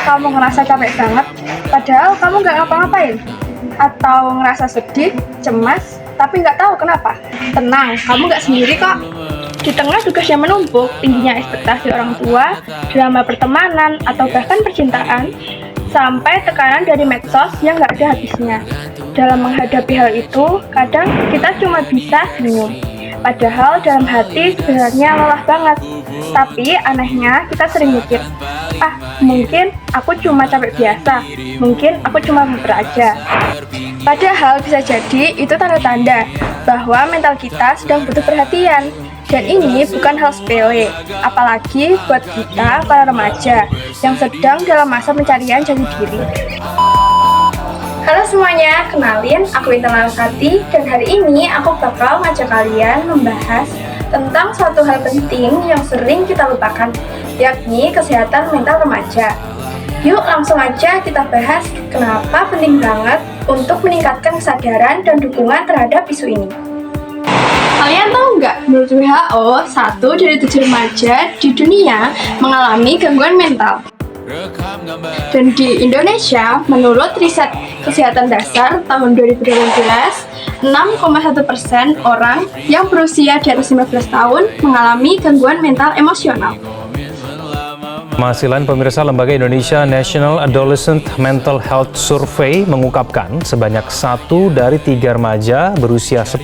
kamu ngerasa capek banget, padahal kamu nggak ngapa-ngapain? Atau ngerasa sedih, cemas, tapi nggak tahu kenapa? Tenang, kamu nggak sendiri kok. Di tengah tugas yang menumpuk, tingginya ekspektasi orang tua, drama pertemanan, atau bahkan percintaan, sampai tekanan dari medsos yang nggak ada habisnya. Dalam menghadapi hal itu, kadang kita cuma bisa senyum. Padahal dalam hati sebenarnya lelah banget. Tapi anehnya kita sering mikir, mungkin aku cuma capek biasa, mungkin aku cuma baper aja. Padahal bisa jadi itu tanda-tanda bahwa mental kita sedang butuh perhatian. Dan ini bukan hal sepele, apalagi buat kita para remaja yang sedang dalam masa pencarian jati diri. Halo semuanya, kenalin aku Intan Larasati, dan hari ini aku bakal ngajak kalian membahas tentang suatu hal penting yang sering kita lupakan, yakni kesehatan mental remaja. Yuk langsung aja kita bahas kenapa penting banget untuk meningkatkan kesadaran dan dukungan terhadap isu ini. Kalian tahu nggak, menurut WHO, 1 dari 7 remaja di dunia mengalami gangguan mental. Dan di Indonesia, menurut riset kesehatan dasar tahun 2018, 6,1% orang yang berusia di atas 15 tahun mengalami gangguan mental emosional. Masih lain pemirsa, Lembaga Indonesia National Adolescent Mental Health Survey mengungkapkan sebanyak 1 dari 3 remaja berusia 10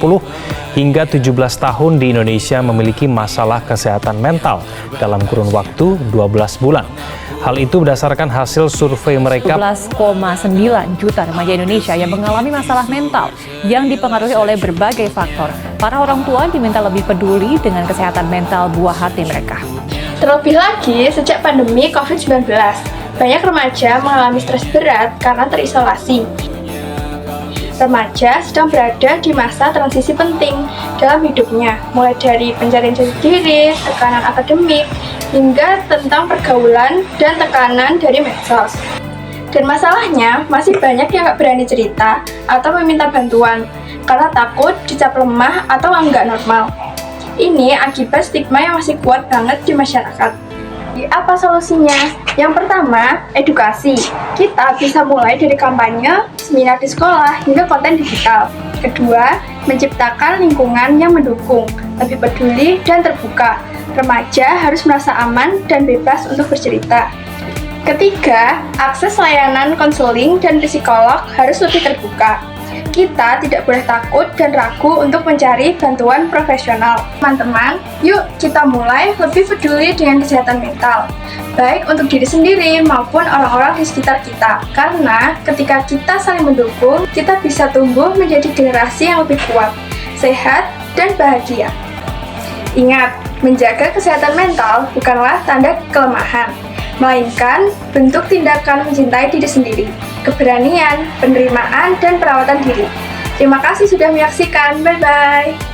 hingga 17 tahun di Indonesia memiliki masalah kesehatan mental dalam kurun waktu 12 bulan. Hal itu berdasarkan hasil survei mereka. 11,9 juta remaja Indonesia yang mengalami masalah mental yang dipengaruhi oleh berbagai faktor. Para orang tua diminta lebih peduli dengan kesehatan mental buah hati mereka. Terlebih lagi, sejak pandemi COVID-19, banyak remaja mengalami stres berat karena terisolasi. Remaja sedang berada di masa transisi penting dalam hidupnya, mulai dari pencarian jati diri, tekanan akademik, hingga tentang pergaulan dan tekanan dari medsos. Dan masalahnya, masih banyak yang gak berani cerita atau meminta bantuan, karena takut dicap lemah atau nggak normal. Ini akibat stigma yang masih kuat banget di masyarakat. Apa solusinya? Yang pertama, edukasi. Kita bisa mulai dari kampanye, seminar di sekolah, hingga konten digital. Kedua, menciptakan lingkungan yang mendukung, lebih peduli dan terbuka. Remaja harus merasa aman dan bebas untuk bercerita. Ketiga, akses layanan konseling dan psikolog harus lebih terbuka. Kita tidak boleh takut dan ragu untuk mencari bantuan profesional. Teman-teman, yuk kita mulai lebih peduli dengan kesehatan mental, baik untuk diri sendiri maupun orang-orang di sekitar kita. Karena ketika kita saling mendukung, kita bisa tumbuh menjadi generasi yang lebih kuat, sehat, dan bahagia. Ingat, menjaga kesehatan mental bukanlah tanda kelemahan, melainkan bentuk tindakan mencintai diri sendiri, keberanian, penerimaan, dan perawatan diri. Terima kasih sudah menyaksikan. Bye-bye.